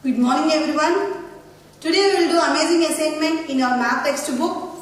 Good morning everyone. Today we will do amazing assignment in your math textbook.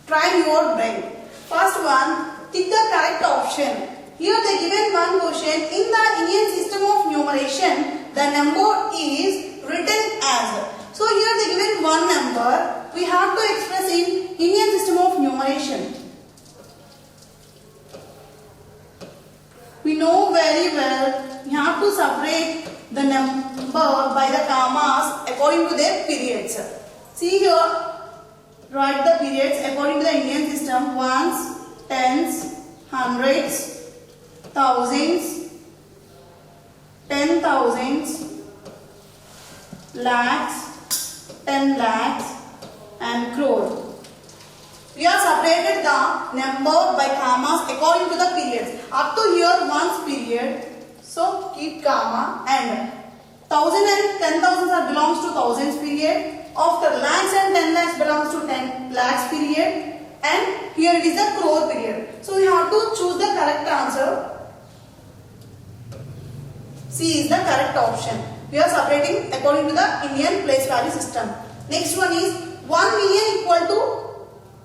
Try your brain. First one, tick the correct option. Here they given one question. In the Indian system of numeration, the number is written as. So here they given one number. We have to express in Indian system of numeration. We know very well, we have to separate the number by the commas according to their periods. See here, write the periods according to the Indian system: ones, tens, hundreds, thousands, 10,000s, lakhs, 10 lakhs and crore. We have separated the number by commas according to the periods. Up to here ones period, so keep comma, and 1000 and 10,000 are belongs to thousands period. After lakhs and 10 lakhs belongs to 10 lakhs period, and here it is the crore period. So we have to choose the correct answer. C is the correct option. We are separating according to the Indian place value system. Next one is 1 million equal to.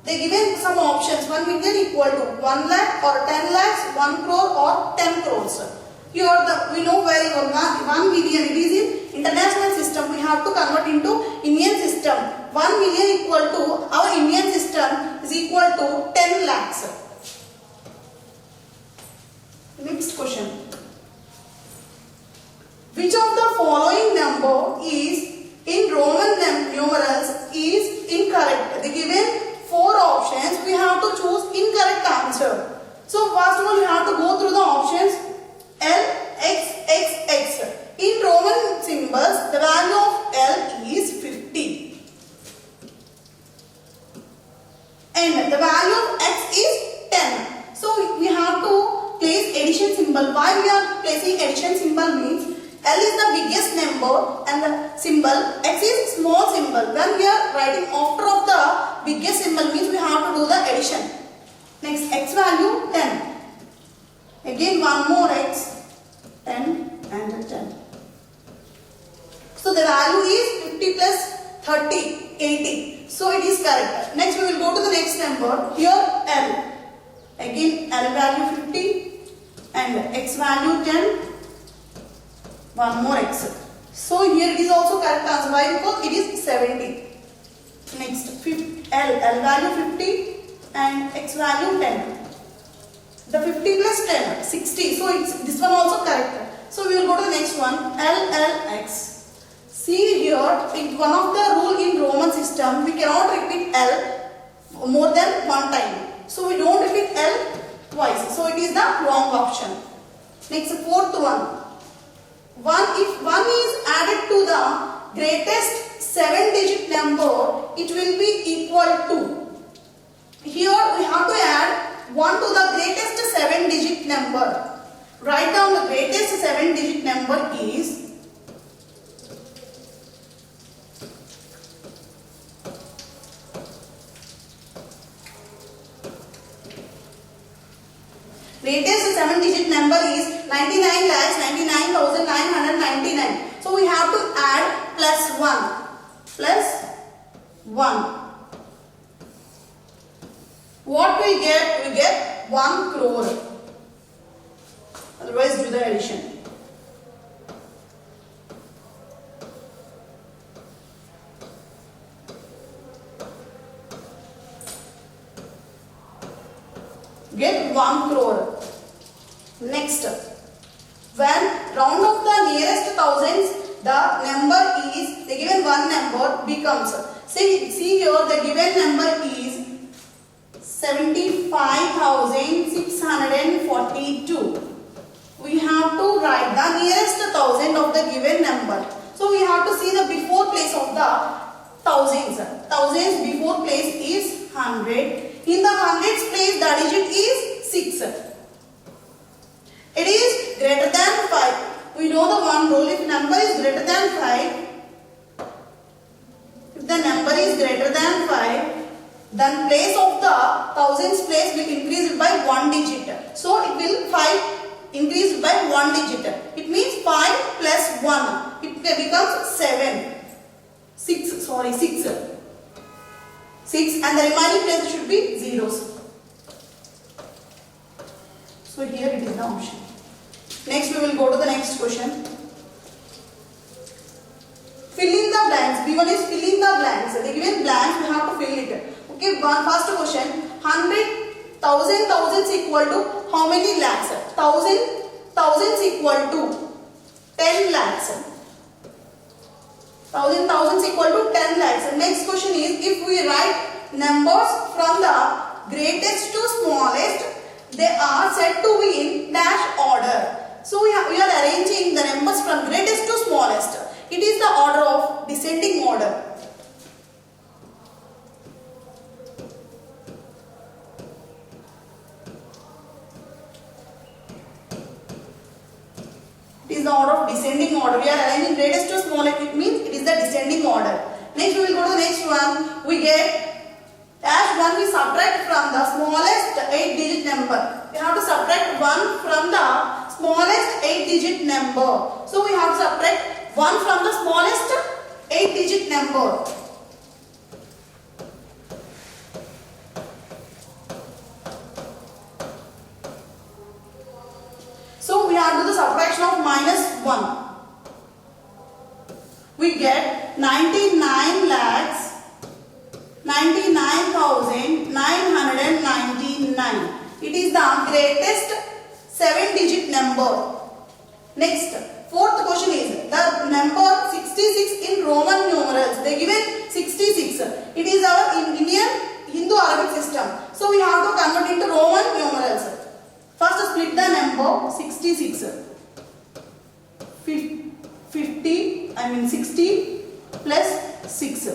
They given some options. 1 million equal to 1 lakh or 10 lakhs, 1 crore or 10 crores. Here we know very well 1 million. It is in international system. We have to convert into Indian system. 1 million equal to our Indian system is equal to 10 lakhs. Next question. Which of the following number is in Roman numerals is incorrect? They given 4 options. We have to choose incorrect answer. So first of all, you have to go through the options. L, X, X, X. In Roman symbols, the value of L is 50. And the value of X is 10. So we have to place addition symbol. Why we are placing addition symbol means L is the biggest number and the symbol X is small symbol. When we are writing after of the biggest symbol means we have to do the addition. Next, X value 10. Again one more X, 10 and 10. So the value is 50 plus 30, 80. So it is correct. Next we will go to the next number. Here L. Again L value 50 and X value 10. One more X. So here it is also correct answer. Why? Because it is 70. Next L value 50 and X value 10. The 50 plus 10, 60. So it's this one also correct. So we will go to the next one. LLX. See here, in one of the rule in Roman system, we cannot repeat L more than one time. So we don't repeat L twice. So it is the wrong option. Next, fourth one. If 1 is added to the greatest 7-digit number, it will be equal to. Here we have to add 1 to the greatest 7-digit number. Write down the greatest 7-digit number is greatest 7-digit number is 99,99,999. So we have to add plus 1. Plus 1. What we get? We get 1 crore. Otherwise do the addition. Get 1 crore. Next, when round off the nearest thousands, the number is, the given one number becomes, see here the given number is 75,642. We have to write the nearest thousand of the given number. So we have to see the before place of the thousands. Thousands before place is 100. In the hundreds place the digit is 6. It is greater than 5. We know the one rule. If number is greater than 5, if the number is greater than 5, then place of the thousands place will increase it by 1 digit. So it will 5 increased by 1 digit. It means 5 plus 1. It becomes 7. 6, sorry, 6. 6 and the remaining places should be zeros. So here it is the option. Next we will go to the next question. Fill in the blanks. B1 is fill in the blanks. They given blanks, we have to fill it. Okay, first question. 100, thousands equal to how many lakhs? Thousands equal to 10 lakhs. Thousands equal to 10 lakhs. Next question is, if we write numbers from the greatest to smallest, they are said to be in dash order. So we are arranging the numbers from greatest to smallest. It is the order of descending order. It is the order of descending order. We are arranging greatest to smallest. It means it is the descending order. Next we will go to the next one. We get dash 1 we subtract from the smallest 8-digit number. We have to subtract 1 from the smallest 8-digit number. So we have to subtract 1 from the smallest 8-digit number. So we have to do the subtraction of minus 1. We get 99,999. It is the greatest 7-digit number. Next, fourth question is the number 66 in Roman numerals. They given 66. It is our Indian Hindu Arabic system. So we have to convert into Roman numerals. First split the number 66. 60 plus 6.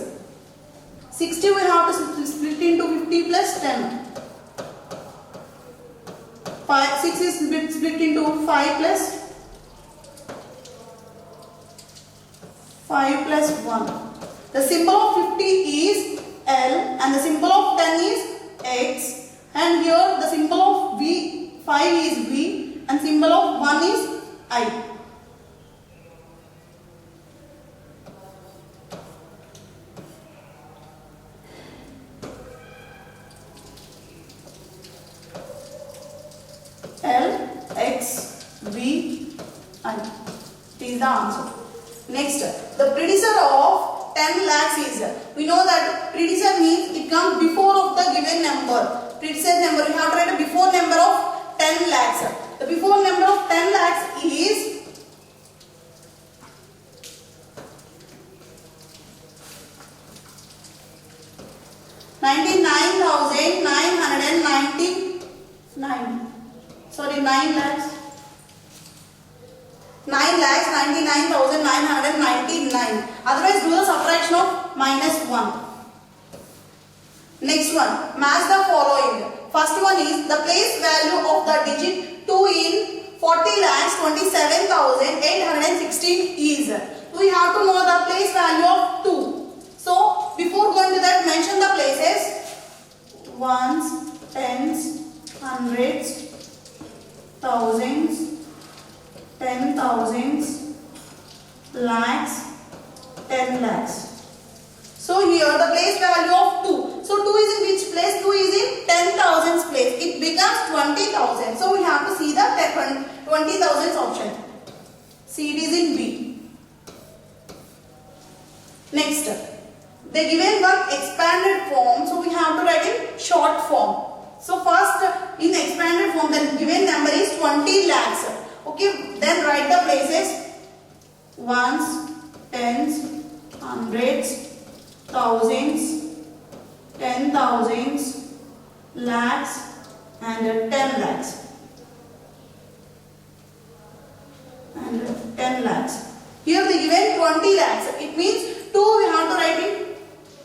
60 we have to split into 50 plus 10. 6 is split into 5 plus 1. The symbol of 50 is L and the symbol of 10 is X, and here the symbol of 5 is V and symbol of 1 is I. L, X, V, I. This is the answer. Next, the predecessor of 10 lakhs is, we know that predecessor means it comes before of the given number. Predecessor number, we have to write a before number of 10 lakhs. The before number of 10 lakhs is 99,999. Sorry, 9 lakhs. 9,99,999. Otherwise, do the subtraction of minus 1. Next one, match the following. First one is the place value of the digit 2 in 40,27,816 is. We have to know the place value of 2. So, before going to that, mention the places. Ones, tens, hundreds, thousands, 10,000s, lakhs, 10 lakhs. So here the place value of 2. So 2 is in which place? 2 is in 10,000s place. It becomes 20,000. So we have to see the 20,000s option. See, it is in B. Next, they given one expanded form. So we have to write in short form. So first in expanded form the given number is 20 lakhs. Okay, then write the places. Ones, tens, hundreds, thousands, 10,000s, lakhs and 10 lakhs. And 10 lakhs. Here they given 20 lakhs. It means 2 we have to write in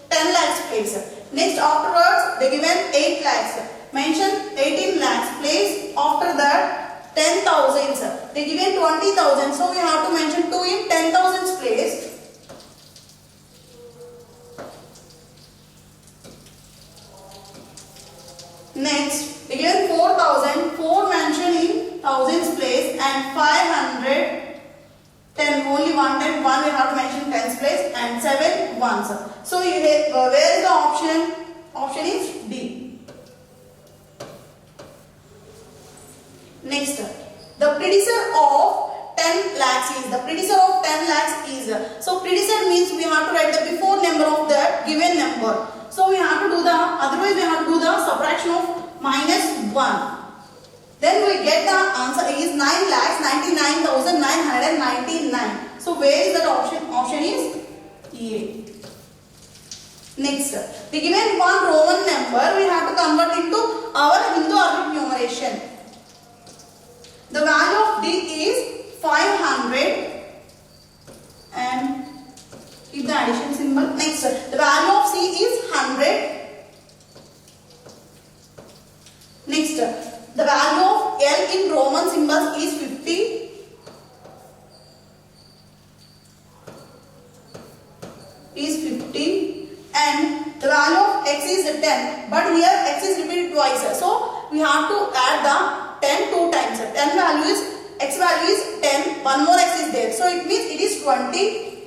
10 lakhs place. Next afterwards they given 8 lakhs. Mention 18 lakhs place. After that 10,000s. They given 20,000. So we have to mention 2 in 10,000s place. Next, they given 4,000. 4 mentioned in thousands place and 500 10 only one time, one we have to mention tens place and 7 ones. So you where is the option? Option is D. Next, the predecessor of 10 lakhs is, the predecessor of 10 lakhs is, so predecessor means we have to write the before number of the given number. So we have to do the, otherwise we have to do the subtraction of minus 1. Then we get the answer is 9,99,999. So where is that option? Option is A. Next, the given one Roman number we have to convert into our Hindu Arabic numeration. The value of D is 500 and keep the addition symbol. Next, the value of C is 100. Next, the value of L in Roman symbols is 50. And the value of X is 10. But here X is repeated twice. So we have to add the 10 two times. 10 value is, X value is 10. One more X is there. So it means it is 20.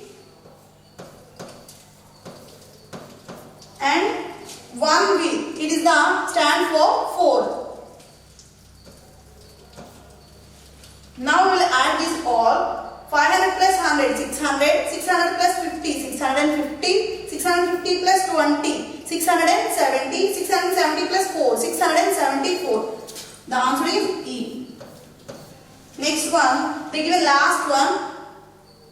And 1 V. It is the stand for 4. Now we will add this all. 500 plus 100, 600, 600 plus 50, 650, 650 plus 20, 670, 670 plus 4, 674. The answer is E. Next one, they give a last one.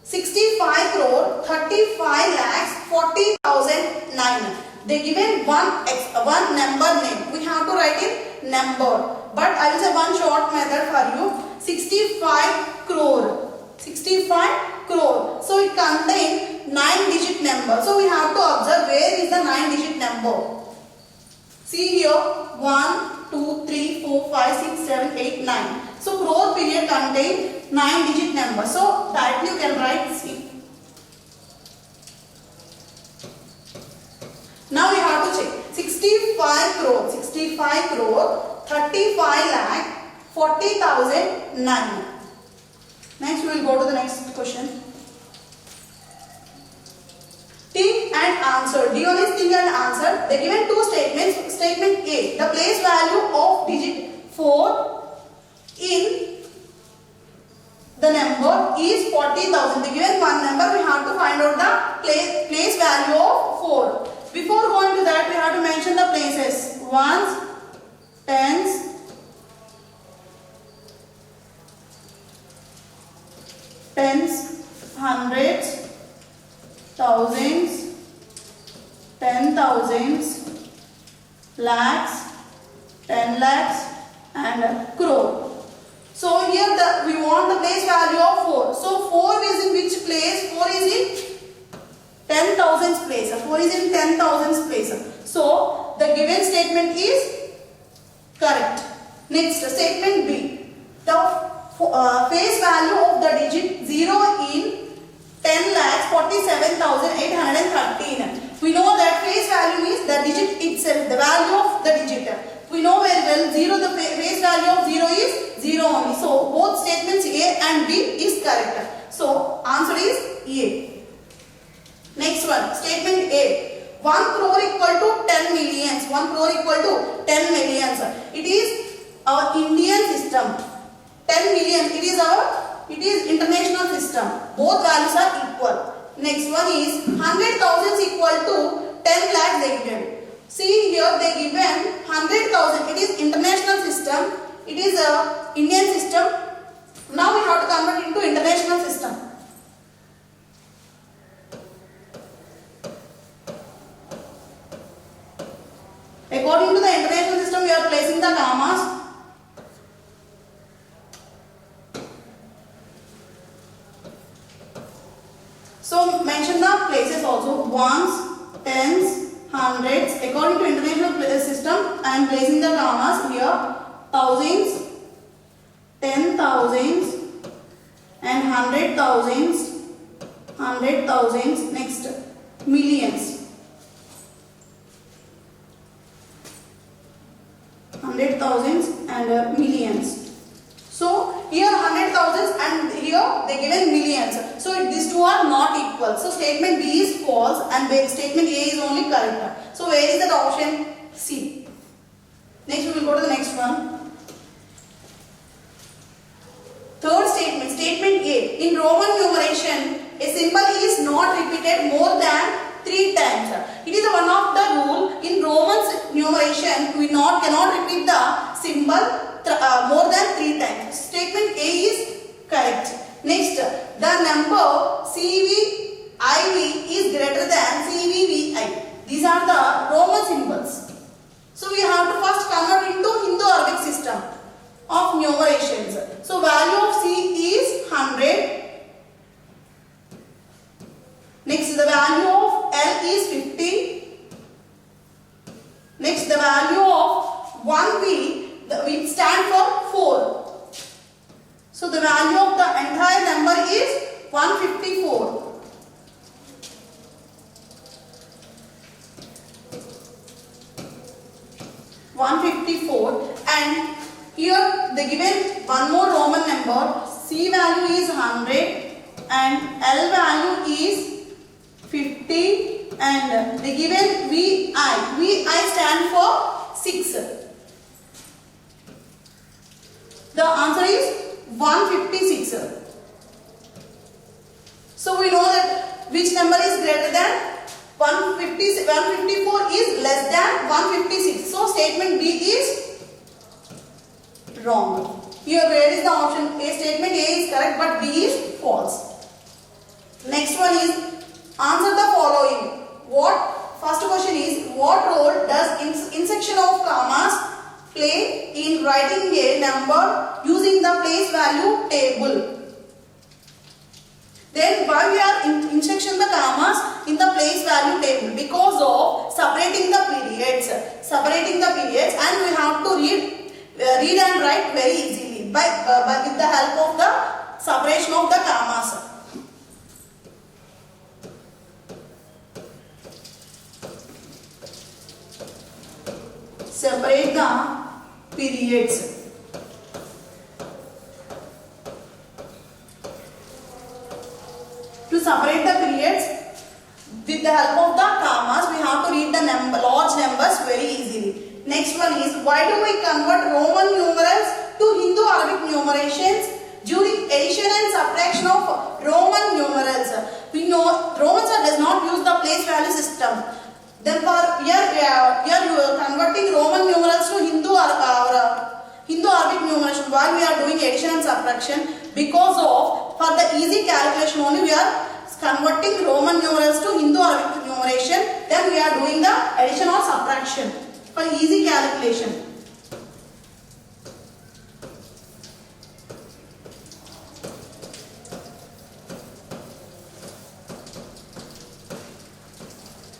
65 crore, 35 lakhs, 40,009. They given one number name. We have to write in number. But I will say one short method for you. 65 crore. 65 crore. So it contains 9-digit number. So we have to observe where is the 9-digit number. See here 1, 2, 3, 4, 5, 6, 7, 8, 9. So crore period contains 9-digit number. So directly you can write C. Now we have to check 65 crore, 35 lakh, 40,009. Next we will go to the next question. Think and answer. D1 is think and answer. They given two statements. Statement A, the place value of digit 4 in the number is 40,000. They given one number. We have to find out the place value of 4. Before going to that, we have to mention the places. Ones, tens, hundreds, thousands, 10,000s, lakhs, 10 lakhs and crore. So here we want the place value of 4. So 4 is in which place? 4 is in 10,000s place. 4 is in 10,000s place. So the given statement is correct. Next, statement B. The face value of the digit 0 in 10 lakhs 47,813. We know that face value means the digit itself, the value of the digit. We know very well 0, the face value of 0 is 0 only. So both statements A and B is correct. So answer is A. Next one, statement A. 1 crore equal to 10 millions. 1 crore equal to 10 millions. It is our Indian system. 10 million, it is international system. Both values are equal. Next one is 100,000 equal to 10 lakh they given. See here they given 100,000. It is international system. It is a Indian system. Now we have to convert into international system. According to the international system, we are placing the commas. So mention the places also. Ones, tens, hundreds. According to international system, I am placing the commas here. Thousands, 10,000s and 100,000s. Next, millions. 100,000s and millions. So statement B is false and statement A is only correct. So where is that option? C. Next we will go to the next one. Third statement, statement A. In Roman numeration, a symbol is not repeated more than 3 times. It is one of the rule in Roman numeration. We cannot repeat the symbol more than 3 times. Statement A is correct. Next, the number CVIV is greater than CVVI. These are the Roman symbols. So we have to first convert into Hindu-Arabic system of numerations. So value of C is 100. Next, the value of L is 50. Next, the value of 1V, we stand for 4. So the value of the entire number is 154. And here they given one more Roman number. C value is 100 and L value is 50 and they given VI. VI stand for 6. The answer is 156. So we know that which number is greater than 154 is less than 156. So statement B is wrong. Here where is the option? A statement A is correct but B is false. Next one is answer the following. First question is what role does insertion of commas play in writing a number using the place value table? Then why we are inserting the commas in the place value table? Because of separating the periods. And we have to read and write very easily by with the help of the separation of the commas. Separate the periods. To separate the periods with the help of the commas, we have to read the large numbers very easily. Next one is why do we convert Roman numerals to Hindu-Arabic numerations during addition and subtraction of Roman numerals? We know Romans does not use the place value system. Then for here we are converting Roman numerals to Hindu-Arabic numeration while we are doing addition and subtraction. Because of for the easy calculation only we are converting Roman numerals to Hindu-Arabic numeration. Then we are doing the addition or subtraction for easy calculation.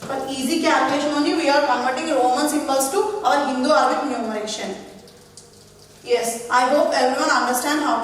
For easy calculation only we are converting Roman symbols to our Hindu-Arabic numeration. Yes, I hope everyone understand how to